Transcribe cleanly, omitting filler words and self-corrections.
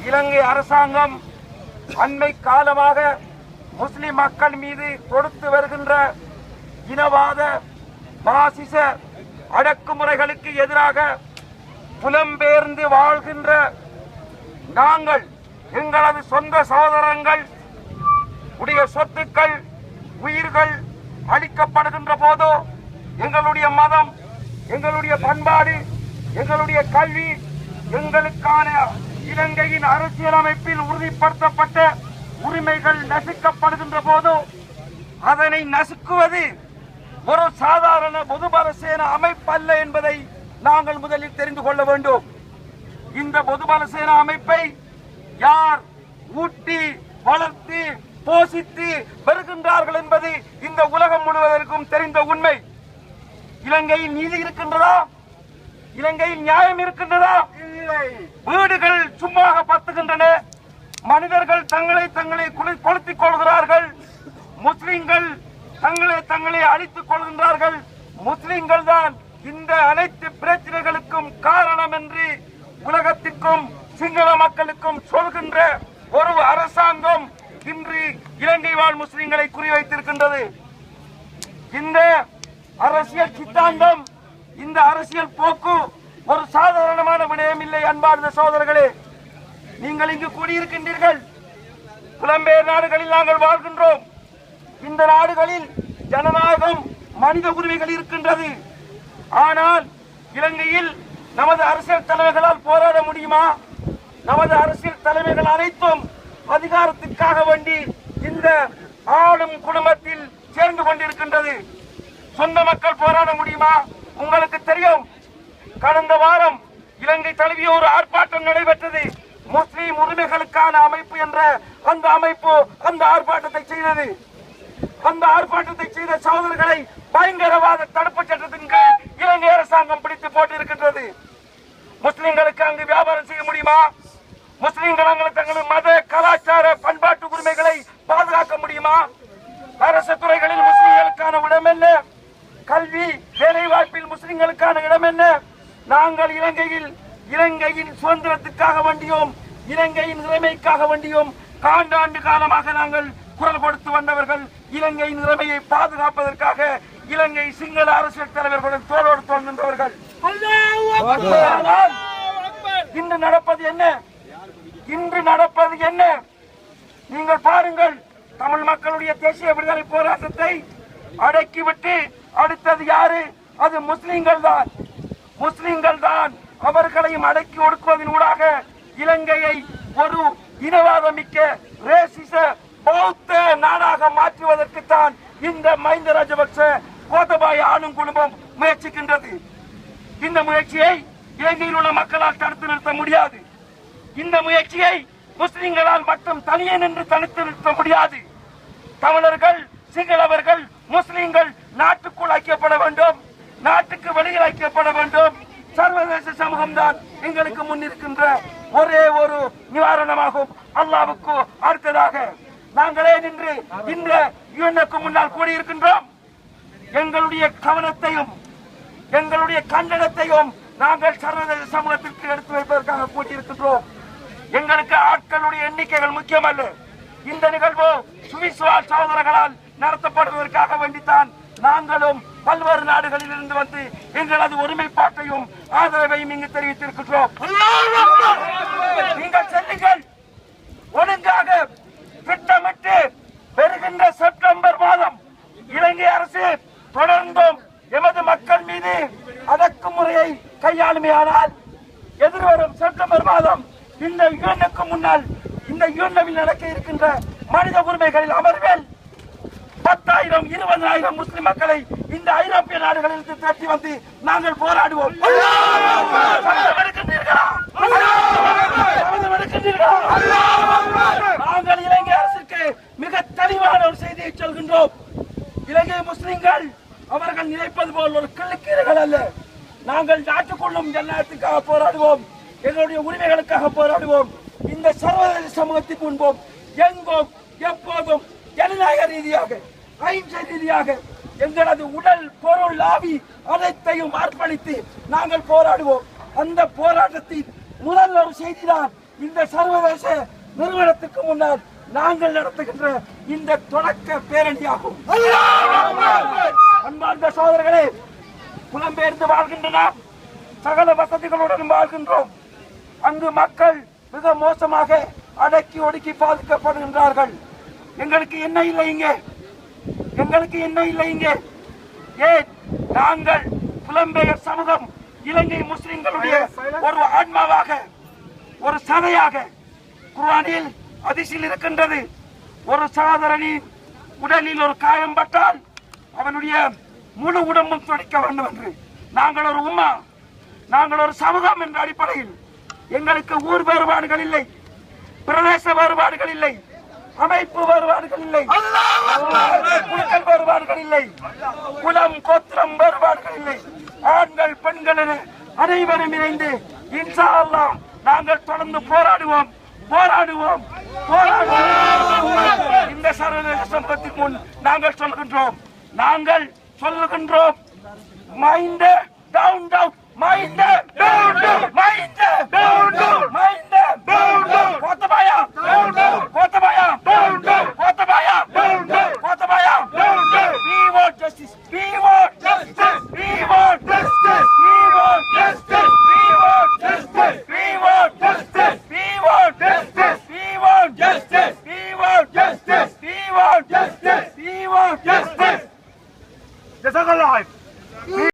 இலங்கை அரசாங்கம் அண்மை காலமாக முஸ்லிம் மக்கள் மீது தொடுத்து வருகின்ற இனவாத பாசிச அடக்குமுறைகளுக்கு எதிராக புலம்பெயர்ந்து வாழ்கின்ற நாங்கள் எங்களது சொந்த சகோதரங்கள் உடைய சொத்துக்கள் உயிர்கள் அளிக்கப்படுகின்ற போதோ எங்களுடைய மதம், எங்களுடைய பண்பாடு, எங்களுடைய கல்வி, எங்களுக்கான இலங்கையின் அரசியலமைப்பில் உறுதிப்படுத்தப்பட்ட உரிமைகள் நசுக்கப்படுகின்ற போதோ அதனை நசுக்குவது ஒரு சாதாரண பொதுபல சேனா அமைப்பல்ல என்பதை நாங்கள் முதலில் தெரிந்து கொள்ள வேண்டும். இந்த பொதுபல சேனா அமைப்பை யார் ஊட்டி வளர்த்து போஷித்து வருகின்றார்கள் என்பது இந்த உலகம் முழுவதற்கும் தெரிந்த உண்மை. இலங்கையில் நீதி இருக்கின்றதா? இலங்கையில் நியாயம் இருக்கின்றதா? வீடுகள் சும்மாக பத்துகின்றன. மனிதர்கள் தங்களை கொளுத்திக் கொள்கிறார்கள். முஸ்லிம்கள் தங்களை அழித்துக் கொள்கின்றார்கள். முஸ்லிம்கள் தான் இந்த அனைத்து பிரச்சனைகளுக்கும் காரணம் என்று உலகத்திற்கும் சிங்கள மக்களுக்கும் சொல்கின்ற ஒரு அரசாங்கம் இன்று இலங்கை வாழ் முஸ்லிம்களை குறிவைத்திருக்கின்றது. இந்த அரசியல் சித்தாந்தம், இந்த அரசியல் போக்கு ஒரு சாதாரணமான விடயம் இல்லை. அன்பார்ந்த சகோதரர்களே, நீங்கள் இங்கு கூடியிருக்கின்றீர்கள். புலம்பெயர் நாடுகளில் நாங்கள் வாழ்கின்றோம். இந்த நாடுகளில் ஜனநாயகம், மனித உரிமைகள் இருக்கின்றது. ஆனால் இலங்கையில் நமது அரசியல் தலைமைகளால் போராட முடியுமா? நமது அரசியல் தலைமைகள் அனைத்தும் அதிகாரத்திற்காக வேண்டி இந்த ஆளும் குடும்பத்தில் சேர்ந்து கொண்டிருக்கின்றது. சொந்த மக்கள் போராட முடியுமா? உங்களுக்கு தெரியும், கடந்த வாரம் இலங்கை தழுவிய ஒரு ஆர்ப்பாட்டம் நடைபெற்றது. முஸ்லிம் உரிமைகளுக்கான அமைப்பு என்ற அந்த அமைப்பு அந்த ஆர்ப்பாட்டத்தை செய்தது. அந்த ஆர்ப்பாட்டத்தை செய்த சகோதரர்களை பயங்கரவாத தடுப்பு சட்டத்தின் கீழ் இலங்கை அரசாங்கம் பிடித்து போட்டிருக்கின்றது. முஸ்லிம்களுக்கு அங்கு வியாபாரம் செய்ய முடியுமா? முஸ்லிம்கள் தங்களது மத, கலாச்சார, பண்பாட்டு உரிமைகளை பாதுகாக்க முடியுமா? அரசு துறைகளில் முஸ்லிம்களுக்கான இடம் என்ன? கல்வி, வேலை வாய்ப்பில் முஸ்லிம்களுக்கான இடம் என்ன? நாங்கள் இலங்கையின் சுதந்திரத்துக்காக வேண்டியும் இலங்கையின் நிலைமைக்காக வேண்டியும் காண்டாண்டு காலமாக நாங்கள் குரல் கொடுத்து வந்தவர்கள். இலங்கையின் நிலைமையை பாதுகாப்பதற்காக இலங்கை சிங்கள அரசியல் தலைவர்களுடன் தோளோடு தோள் நின்றவர்கள். இன்று நடப்பது என்ன? நீங்கள் பாருங்கள். தமிழ் மக்களுடைய தேசிய விடுதலை போராட்டத்தை அடக்கிவிட்டு அடுத்தது யாரு? அது முஸ்லிம்கள் தான். அவர்களையும் அடக்கி ஒடுக்குவதன் ஊடாக இலங்கையை ஒரு இனவாதமிக்க ரேசிச பௌத்த நாடாக மாற்றுவதற்குத்தான் இந்த மஹிந்த ராஜபக்ச கோத்தபாய ஆளும் குடும்பம் முயற்சிக்கின்றது. இந்த முயற்சியை இலங்கையில் உள்ள மக்களால் தடுத்து நிறுத்த முடியாது. இந்த முயற்சியை முஸ்லிம்களால் மட்டும் தனியே நின்று தடுத்து நிறுத்த முடியாது. தமிழர்கள், சிங்களவர்கள், முஸ்லிம்கள் நாட்டுக்குள் ஐக்கியப்பட வேண்டும், நாட்டுக்கு வெளியில் ஐக்கியப்பட வேண்டும். சர்வதேச சமூகம் தான் எங்களுக்கு முன்னிருக்கின்ற ஒரே ஒரு நிவாரணமாகும். அல்லாஹ்வுக்கு அடுத்ததாக நாங்களே நின்று இந்த யுஎன்னுக்கு முன்னால் கூடியிருக்கின்றோம். எங்களுடைய கவனத்தையும் எங்களுடைய கண்டனத்தையும் நாங்கள் சர்வதேச சமூகத்திற்கு எடுத்து வைப்பதற்காக கூட்டியிருக்கின்றோம். எங்களுக்கு ஆட்களுடைய எண்ணிக்கைகள் முக்கியமல்ல. இந்த நிகழ்வு சுவிஸ்வால் சகோதரர்களால் நடத்தப்படுவதற்காக வேண்டித்தான் நாங்களும் பல்வேறு நாடுகளில் இருந்து வந்து எங்களது ஒருமைப்பாட்டையும் ஆதரவையும் இங்கு தெரிவித்திருக்கின்றோம். நீங்கள் செல்லுங்கள், ஒழுங்காக திட்டமிட்டு வருகின்ற செப்டம்பர் மாதம் இலங்கை அரசு தொடர்ந்தும் எமது மக்கள் மீது அடக்குமுறையை கையாளுமையானால் எதிர்வரும் செப்டம்பர் மாதம் இந்த யுஎன்னுக்கு முன்னால் இந்த யுஎன்னில் நடக்க இருக்கின்ற மனித உரிமைகளில் அமர்வில் 10,000 20,000 முஸ்லிம் மக்களை இந்த ஐரோப்பிய நாடுகளில் திரட்டி வந்து நாங்கள் போராடுவோம். நாங்கள் இலங்கை அரசுக்கு மிக தெளிவான ஒரு செய்தியை சொல்கின்றோம். இலங்கை முஸ்லிம்கள் அவர்கள் நினைப்பது போல் ஒரு கிள்ளுக்கீரைகள் அல்ல. நாங்கள் நாட்டுக்குள்ளும் ஜனநாயகத்துக்காக போராடுவோம், எங்களுடைய உரிமைகளுக்காக போராடுவோம். இந்த சர்வதேச சமூகத்திற்கு முன்போம் எங்கும் எப்போதும் ஜனநாயக ரீதியாக, அஹிம்சை ரீதியாக எங்களது உடல், பொருள், ஆவி அனைத்தையும் அர்ப்பணித்து நாங்கள் போராடுவோம். அந்த போராட்டத்தின் முதல் ஒரு செய்திதான் இந்த சர்வதேச நிறுவனத்துக்கு முன்னால் நாங்கள் நடத்துகின்ற இந்த தொடக்க பேரணியாகும். அன்பார்ந்த சோதரர்களே, புலம்பெயர்ந்து வாழ்கின்றன, சகல வசதிகளுடன் வாழ்கின்றோம். அங்கு மக்கள் மிக மோசமாக அடக்கி ஒடுக்கி பாதிக்கப்படுகின்றார்கள். எங்களுக்கு என்ன இல்லை இங்கே? எங்களுக்கு என்ன இல்லை இங்கே? ஏன் நாங்கள் புலம்பெயர் சமூகம் இலங்கை முஸ்லிம்களுடைய ஒரு ஆன்மாவாக, ஒரு சதையாக குர்ஆனில் ஹதீஸில் இருக்கின்றது. ஒரு சகோதரனின் உடலில் ஒரு காயம் பட்டால் அவனுடைய முழு உடம்பும் துடைக்க வேண்டும் என்று. நாங்கள் ஒரு உம்மா, நாங்கள் ஒரு சமூகம் என்ற அடிப்படையில் எங்களுக்கு ஊர் வேறுபாடுகள் இல்லை, பிரதேச வேறுபாடுகள் இல்லை, அமைப்பு வேறுபாடுகள் இல்லை, குழுக்கள் வேறுபாடுகள் இல்லை, குலம் கோத்திரம் வேறுபாடுகள் இல்லை. ஆண்கள் பெண்கள் என அனைவரும் இணைந்து இன்ஷா அல்லாஹ் நாங்கள் தொடர்ந்து போராடுவோம் போராடுவோம் போராடுவோம். இந்த சர்வதேச சம்பத்தின் முன் நாங்கள் சொல்கின்றோம் mind down down mind down down mind down down mind